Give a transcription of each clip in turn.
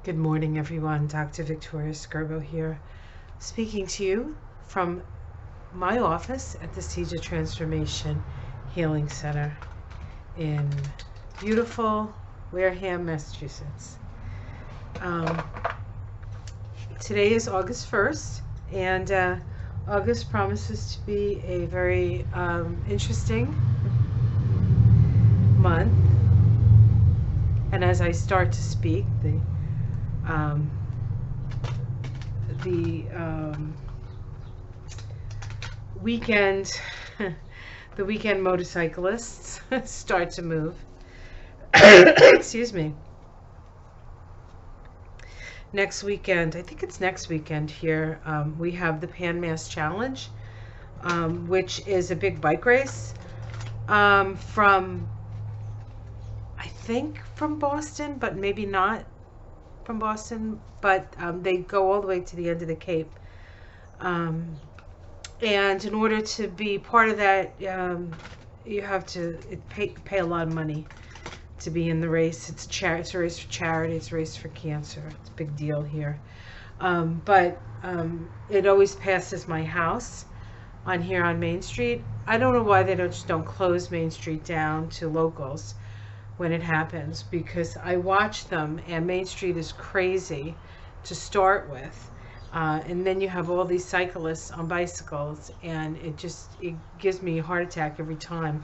Good morning, everyone. Dr. Victoria Skirbo here, speaking to you from my office at the Seeds of Transformation Healing Center in beautiful Wareham, Massachusetts. Today is August 1st, and August promises to be a very interesting month. And as I start to speak, the weekend the weekend motorcyclists start to move. Excuse me. Next weekend, I think it's next weekend here, we have the Pan Mass Challenge, which is a big bike race from, I think, from Boston, but maybe not from Boston, but they go all the way to the end of the Cape. And in order to be part of that, you have to pay a lot of money to be in the race. It's a race for charity. It's a race for cancer. It's a big deal here. But it always passes my house here on Main Street. I don't know why they just don't close Main Street down to locals when it happens, because I watch them, and Main Street is crazy to start with. And then you have all these cyclists on bicycles, and it gives me a heart attack every time.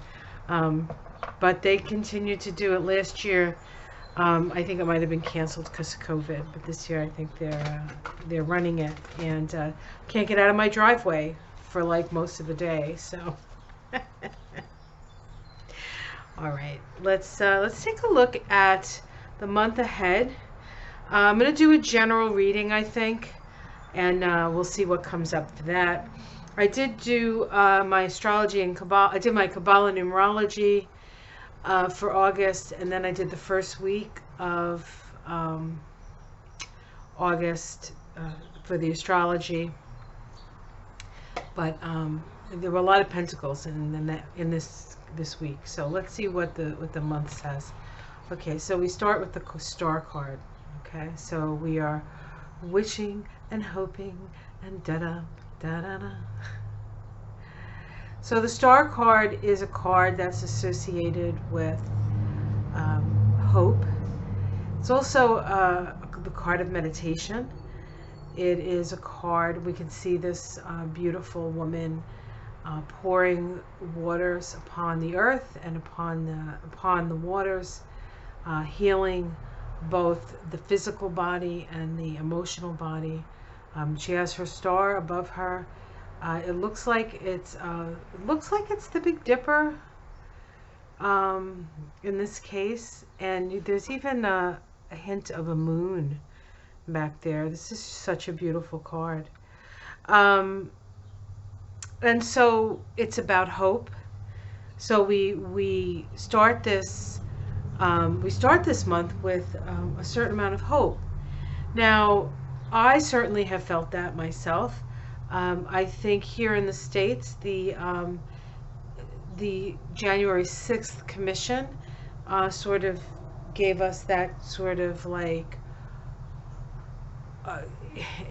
But they continue to do it. Last year, I think it might have been canceled because of COVID, but this year I think they're running it, and can't get out of my driveway for like most of the day. So, all right, let's take a look at the month ahead. I'm going to do a general reading, I think, and we'll see what comes up for that. I did do my astrology and Kabbalah. I did my Kabbalah numerology for August, and then I did the first week of August for the astrology. But there were a lot of pentacles in this week. So let's see what the month says. Okay, so we start with the star card. Okay, so we are wishing and hoping and da-da, da-da-da. So the star card is a card that's associated with hope. It's also the card of meditation. It is a card, we can see this beautiful woman pouring waters upon the earth and upon the waters, healing both the physical body and the emotional body. She has her star above her. It looks like it's the Big Dipper in this case, and there's even a hint of a moon back there. This is such a beautiful card. And so it's about hope. So we start this month with a certain amount of hope. Now, I certainly have felt that myself. I think here in the States, the January 6th Commission sort of gave us that sort of like,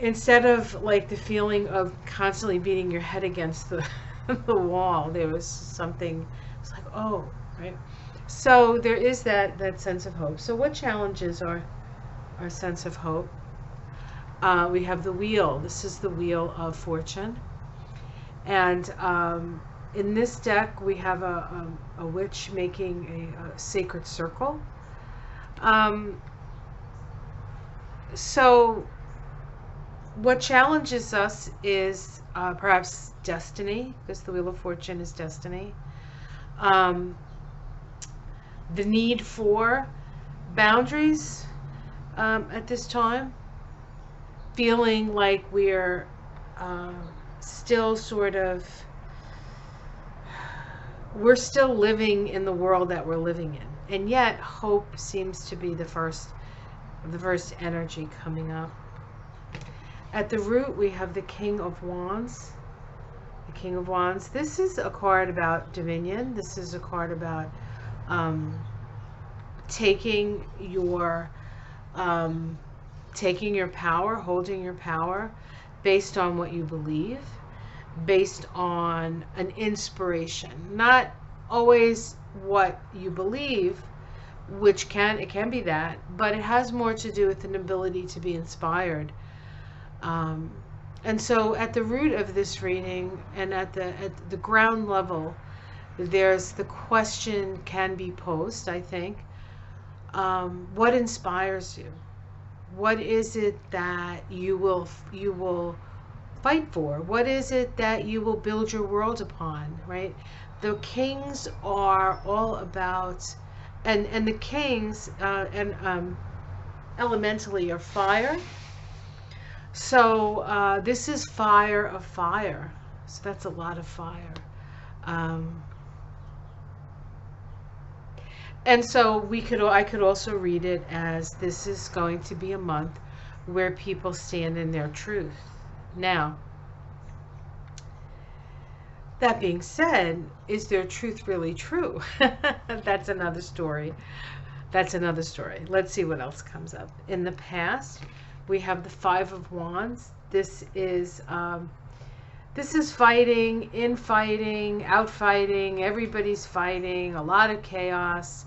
instead of like the feeling of constantly beating your head against the wall, there was something, it's like, oh, right? So there is that sense of hope. So what challenges our sense of hope? We have the wheel. This is the Wheel of Fortune. And in this deck, we have a witch making a sacred circle. So what challenges us is perhaps destiny, because the Wheel of Fortune is destiny. The need for boundaries at this time. Feeling like we're still living in the world that we're living in, and yet hope seems to be the first energy coming up. At the root, we have the King of Wands. The King of Wands. This is a card about dominion. This is a card about taking your taking your power, holding your power based on what you believe, based on an inspiration, not always what you believe, which it can be that, but it has more to do with an ability to be inspired. And so at the root of this reading and at the ground level, there's the question can be posed, I think. What inspires you? What is it that you will fight for? What is it that you will build your world upon, right? The kings are all about, and the kings elementally are fire. So this is fire of fire. So that's a lot of fire. And so I could also read it as this is going to be a month where people stand in their truth. Now, that being said, is their truth really true? That's another story. That's another story. Let's see what else comes up. In the past, we have the Five of Wands. This is fighting, infighting, outfighting. Everybody's fighting. A lot of chaos.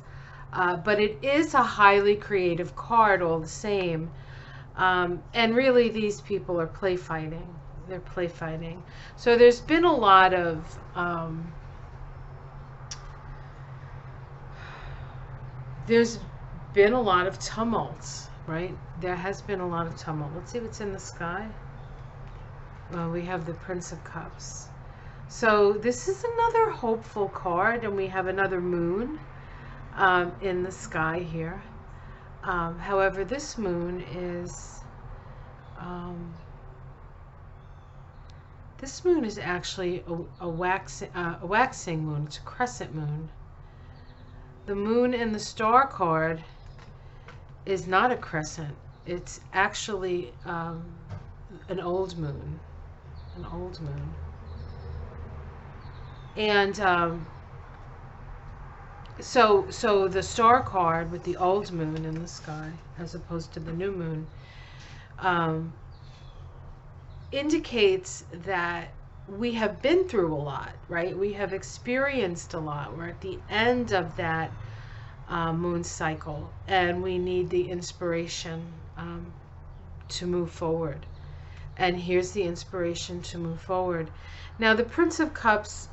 But it is a highly creative card all the same. And really these people are play fighting. They're play fighting. So there's been a lot of tumults, right? There has been a lot of tumult. Let's see what's in the sky. Well, we have the Prince of Cups. So this is another hopeful card, and we have another moon in the sky here. However, this moon is actually a waxing moon. It's a crescent moon. The moon in the star card is not a crescent. It's actually an old moon. An old moon. And so the star card with the old moon in the sky as opposed to the new moon indicates that we have been through a lot, right? We have experienced a lot. We're at the end of that moon cycle, and we need the inspiration to move forward. And here's the inspiration to move forward. Now, the Prince of Cups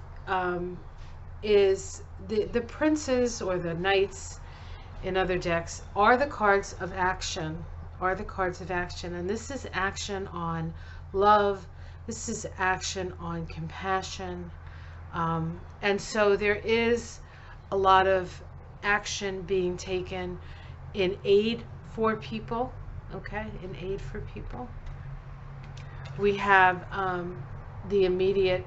is the princes or the knights in other decks are the cards of action, and this is action on love. This is action on compassion. And so there is a lot of action being taken in aid for people, okay? In aid for people. We have the immediate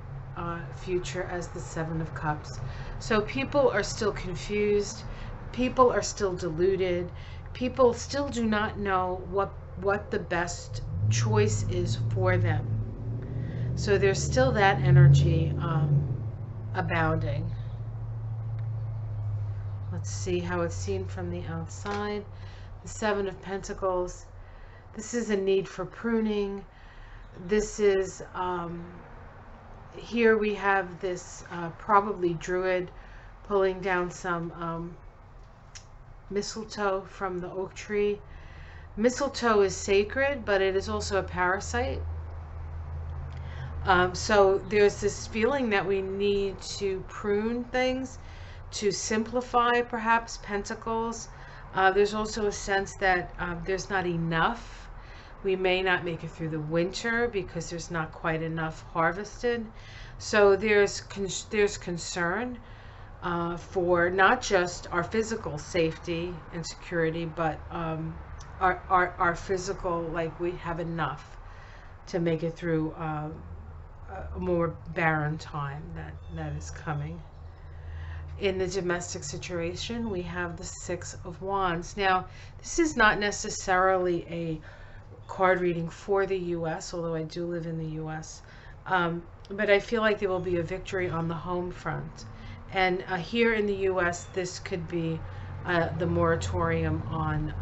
future as the Seven of Cups. So people are still confused. People are still deluded. People still do not know what the best choice is for them. So there's still that energy abounding. Let's see how it's seen from the outside. The Seven of Pentacles. This is a need for pruning. This is, here we have this probably Druid pulling down some mistletoe from the oak tree. Mistletoe is sacred, but it is also a parasite. So there's this feeling that we need to prune things, to simplify perhaps pentacles. There's also a sense that there's not enough. We may not make it through the winter because there's not quite enough harvested. So there's concern for not just our physical safety and security, but our physical, like we have enough to make it through a more barren time that is coming. In the domestic situation, we have the Six of Wands. Now, this is not necessarily a card reading for the U.S., although I do live in the U.S., but I feel like there will be a victory on the home front. And here in the U.S., this could be the moratorium on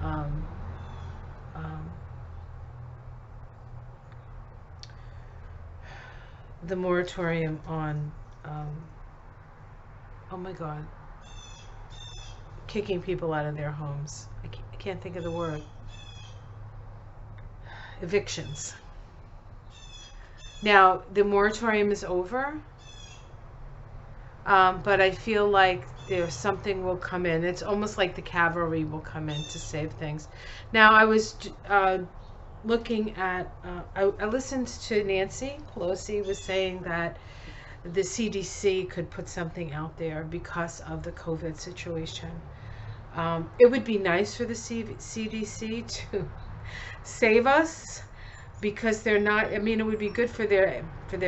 the moratorium on, oh my God, kicking people out of their homes. I can't think of the word. Evictions. Now, the moratorium is over, but I feel like there's something will come in. It's almost like the cavalry will come in to save things. Now, I was looking at, I listened to Nancy Pelosi was saying that the CDC could put something out there because of the COVID situation. It would be nice for the CDC to save us, because they're not, I mean, it would be good for their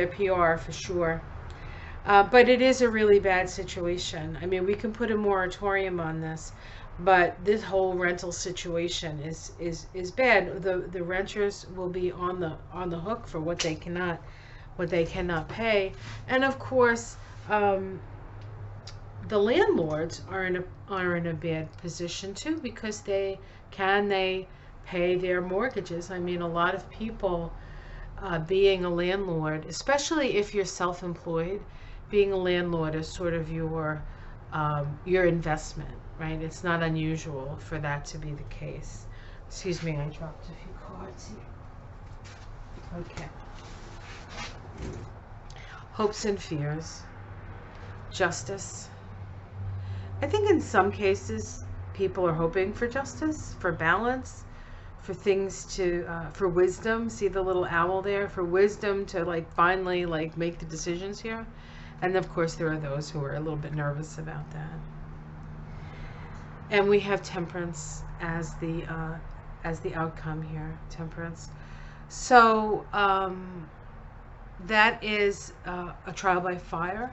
PR for sure. But it is a really bad situation. I mean, we can put a moratorium on this, but this whole rental situation is bad. The renters will be on the hook for what they cannot pay. And of course, the landlords are in a bad position too, because they pay their mortgages. I mean, a lot of people, being a landlord, especially if you're self-employed, being a landlord is sort of your investment, right? It's not unusual for that to be the case. Excuse me, I dropped a few cards here. Okay. Hopes and fears. Justice. I think in some cases people are hoping for justice, for balance, for things to, for wisdom. See the little owl there? For wisdom to like finally like make the decisions here. And of course there are those who are a little bit nervous about that. And we have temperance as the outcome here. Temperance. So that is a trial by fire.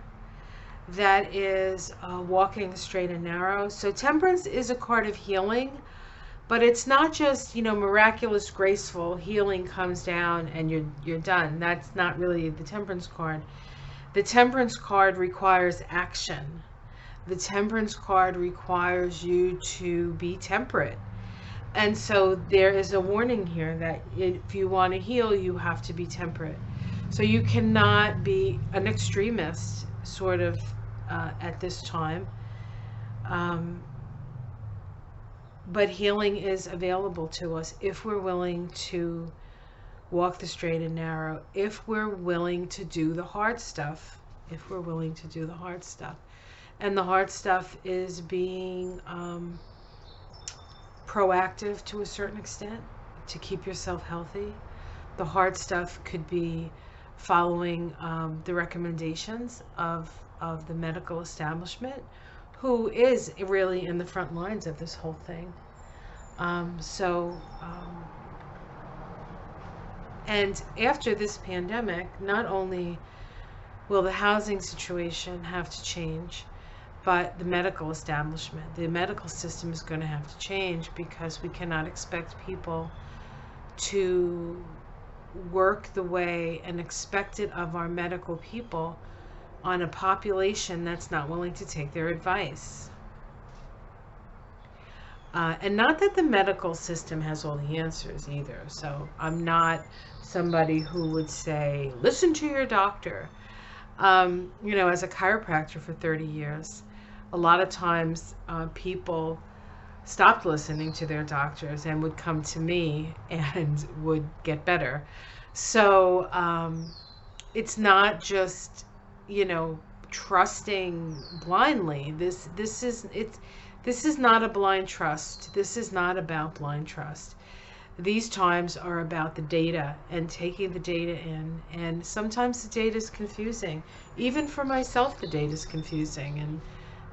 That is walking straight and narrow. So temperance is a card of healing, but it's not just, you know, miraculous, graceful healing comes down and you're done. That's not really the temperance card. The temperance card requires action. The temperance card requires you to be temperate. And so there is a warning here that if you want to heal, you have to be temperate. So you cannot be an extremist, sort of, at this time. But healing is available to us if we're willing to walk the straight and narrow, if we're willing to do the hard stuff, if we're willing to do the hard stuff. And the hard stuff is being proactive to a certain extent to keep yourself healthy. The hard stuff could be following the recommendations of the medical establishment, who is really in the front lines of this whole thing. And after this pandemic, not only will the housing situation have to change, but the medical establishment, the medical system is going to have to change, because we cannot expect people to work the way and expect it of our medical people on a population that's not willing to take their advice. And not that the medical system has all the answers either. So I'm not somebody who would say, listen to your doctor. You know, as a chiropractor for 30 years, a lot of times people stopped listening to their doctors and would come to me and would get better. So it's not just, you know, trusting blindly. This is not a blind trust. This is not about blind trust. These times are about the data and taking the data in, and sometimes the data is confusing. Even for myself, the data is confusing. And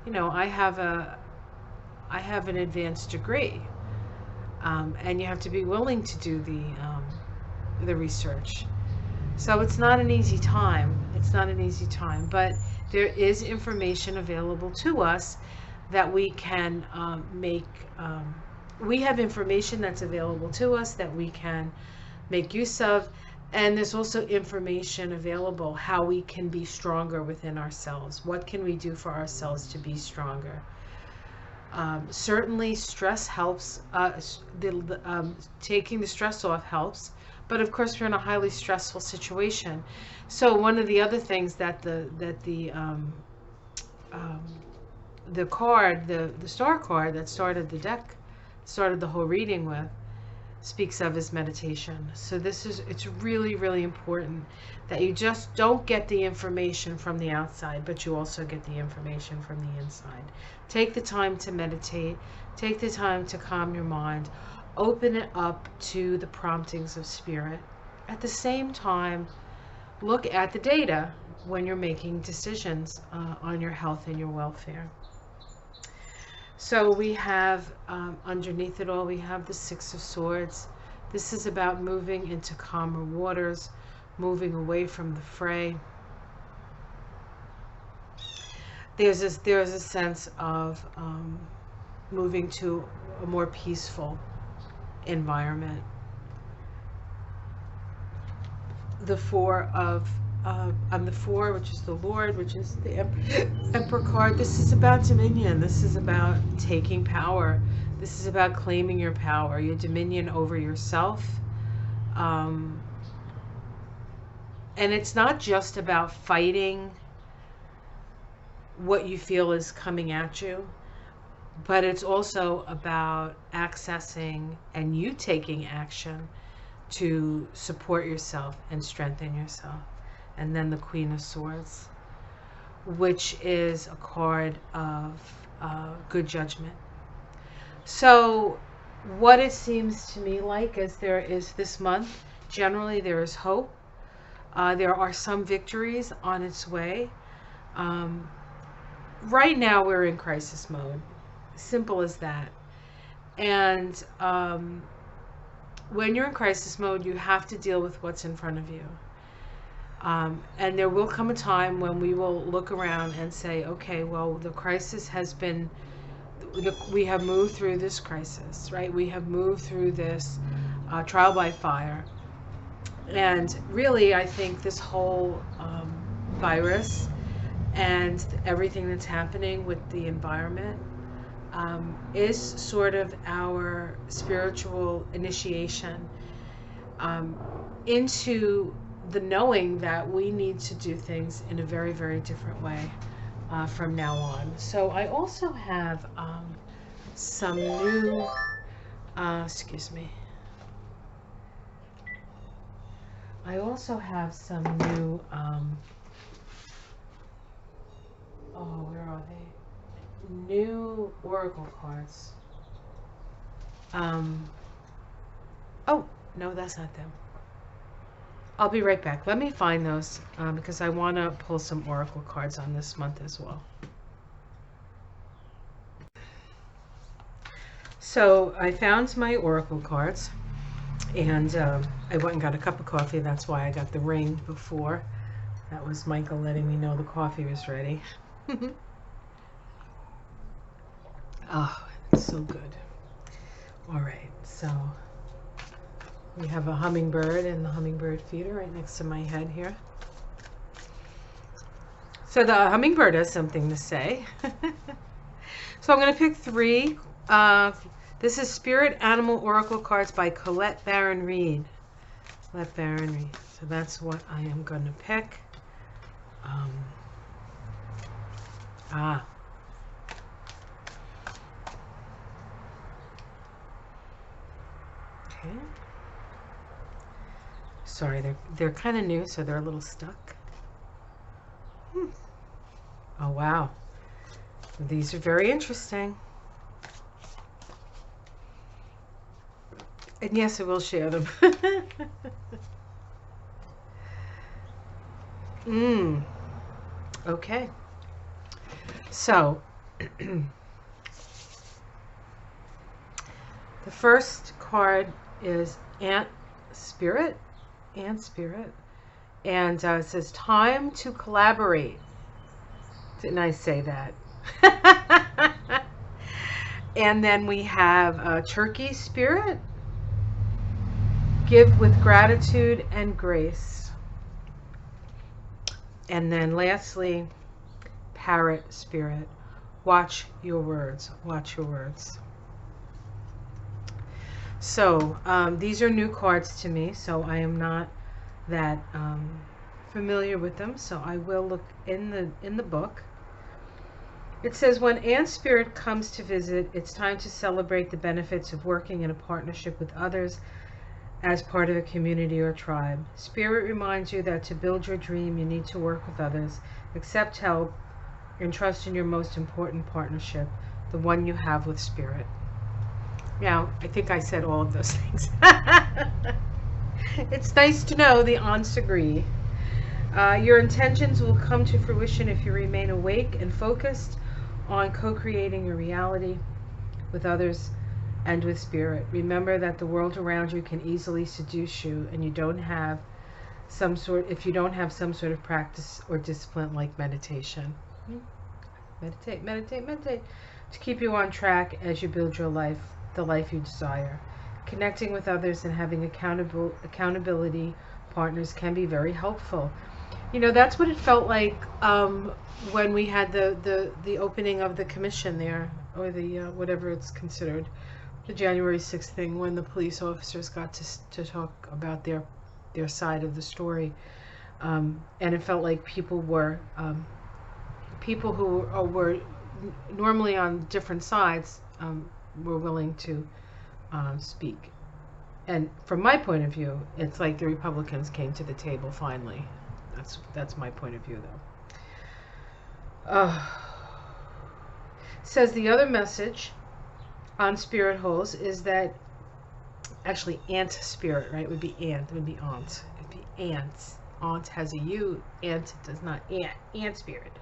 you know, I have an advanced degree, and you have to be willing to do the research. So it's not an easy time. It's not an easy time, but there is information available to us that we can make. We have information that's available to us that we can make use of, and there's also information available how we can be stronger within ourselves. What can we do for ourselves to be stronger? Certainly stress helps. Taking the stress off helps, but of course we're in a highly stressful situation. So one of the other things that the card, the star card that started the deck, started the whole reading with, speaks of is meditation. So it's really, really important that you just don't get the information from the outside, but you also get the information from the inside. Take the time to meditate. Take the time to calm your mind. Open it up to the promptings of spirit. At the same time, look at the data when you're making decisions on your health and your welfare. So we have, underneath it all, we have the Six of Swords. This is about moving into calmer waters, moving away from the fray. There's a sense of moving to a more peaceful environment. The Four of the Four, which is the Lord, which is the Emperor card. This is about dominion. This is about taking power. This is about claiming your power, your dominion over yourself. And it's not just about fighting what you feel is coming at you, but it's also about accessing and you taking action to support yourself and strengthen yourself. And then the Queen of Swords, which is a card of good judgment. So what it seems to me like is there is this month, generally there is hope. There are some victories on its way. Right now we're in crisis mode. Simple as that. And when you're in crisis mode, you have to deal with what's in front of you. And there will come a time when we will look around and say, okay, well, the crisis has been, we have moved through this crisis, right? We have moved through this trial by fire. And really, I think this whole virus and everything that's happening with the environment is sort of our spiritual initiation into the knowing that we need to do things in a very, very different way from now on. So I also have some new, excuse me. I also have some new, oh, where are they? New oracle cards. Oh, no, that's not them. I'll be right back. Let me find those because I want to pull some oracle cards on this month as well. So I found my oracle cards, and I went and got a cup of coffee. That's why I got the ring before. That was Michael letting me know the coffee was ready. Oh, it's so good. All right, so we have a hummingbird and the hummingbird feeder right next to my head here. So the hummingbird has something to say. So I'm going to pick three. This is Spirit Animal Oracle Cards by Colette Baron-Reid. Colette Baron-Reid. So that's what I am going to pick. Okay. Sorry, they're kind of new, so they're a little stuck. Oh wow, these are very interesting. And yes, I will share them. Okay. So the first card is Ant Spirit, and it says time to collaborate. Didn't I say that? And then we have Turkey Spirit, give with gratitude and grace. And then lastly, Parrot Spirit, watch your words, watch your words. So these are new cards to me, so I am not that familiar with them. So I will look in the book. It says, when Anne's spirit comes to visit, it's time to celebrate the benefits of working in a partnership with others as part of a community or tribe. Spirit reminds you that to build your dream, you need to work with others, accept help, and trust in your most important partnership, the one you have with Spirit. Now, I think I said all of those things. It's nice to know the aunts agree. Your intentions will come to fruition if you remain awake and focused on co-creating your reality with others and with Spirit. Remember that the world around you can easily seduce you, and if you don't have some sort of practice or discipline like meditation. Meditate to keep you on track as you build your life, the life you desire. Connecting with others and having accountability partners can be very helpful. You know, that's what it felt like when we had the opening of the commission there, or the whatever it's considered, the January 6th thing, when the police officers got to talk about their side of the story, and it felt like people who were normally on different sides were willing to speak. And from my point of view, it's like the Republicans came to the table finally. That's my point of view, though. Says the other message on spirit holes is that, actually, aunt spirit, right? It would be aunt. It would be aunt. It would be aunts. Aunt has a U. Aunt does not. Aunt spirit.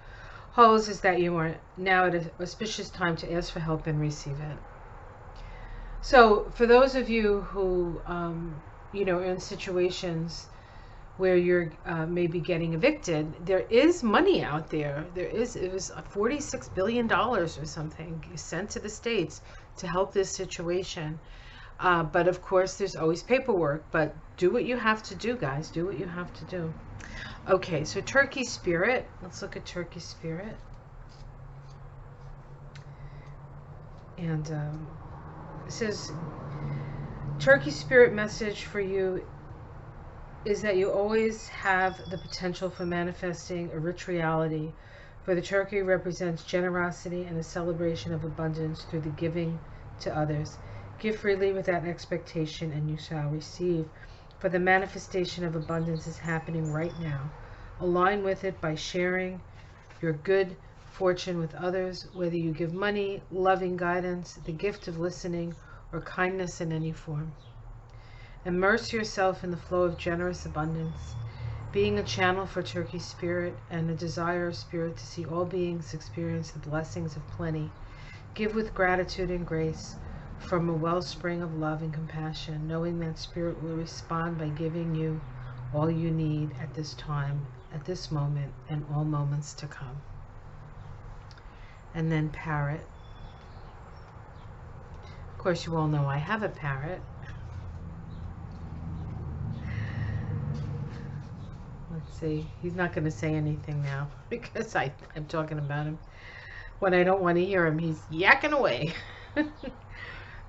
Holes is that you are now at an auspicious time to ask for help and receive it. So for those of you who, are in situations where you're maybe getting evicted, there is money out there. It was $46 billion or something sent to the states to help this situation. But of course, there's always paperwork. But do what you have to do, guys. Do what you have to do. Okay, so Turkey Spirit. Let's look at Turkey Spirit. And it says, Turkey Spirit message for you is that you always have the potential for manifesting a rich reality, for the turkey represents generosity and a celebration of abundance through the giving to others. Give freely without expectation, and you shall receive, for the manifestation of abundance is happening right now. Align with it by sharing your good fortune with others, whether you give money, loving guidance, the gift of listening, or kindness in any form. Immerse yourself in the flow of generous abundance, being a channel for Turkey Spirit and a desire of Spirit to see all beings experience the blessings of plenty. Give with gratitude and grace from a wellspring of love and compassion, knowing that Spirit will respond by giving you all you need at this time, at this moment, and all moments to come. And then Parrot. Of course, you all know I have a parrot. Let's see. He's not going to say anything now because I'm talking about him. When I don't want to hear him, he's yakking away.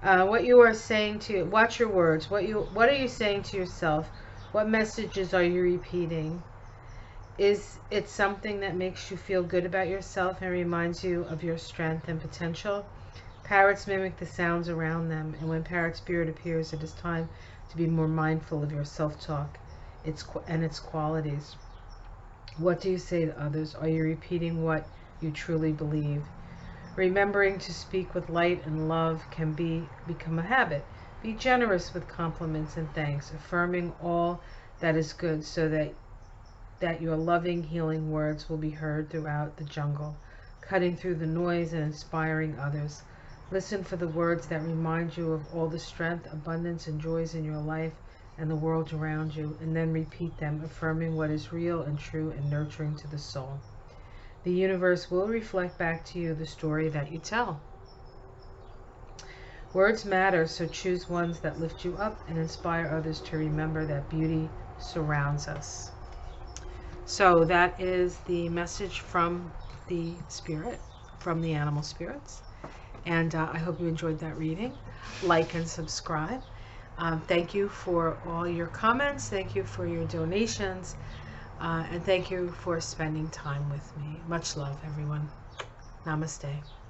What you are saying to, watch your words. What are you saying to yourself? What messages are you repeating? Is it something that makes you feel good about yourself and reminds you of your strength and potential? Parrots mimic the sounds around them, and when Parrot Spirit appears, it is time to be more mindful of your self-talk and its qualities. What do you say to others? Are you repeating what you truly believe? Remembering to speak with light and love can become a habit. Be generous with compliments and thanks, affirming all that is good so that your loving, healing words will be heard throughout the jungle, cutting through the noise and inspiring others. Listen for the words that remind you of all the strength, abundance, and joys in your life and the world around you, and then repeat them, affirming what is real and true and nurturing to the soul. The universe will reflect back to you the story that you tell. Words matter, so choose ones that lift you up and inspire others to remember that beauty surrounds us. So that is the message from the spirit, from the animal spirits. And I hope you enjoyed that reading. Like and subscribe. Thank you for all your comments. Thank you for your donations. And thank you for spending time with me. Much love, everyone. Namaste.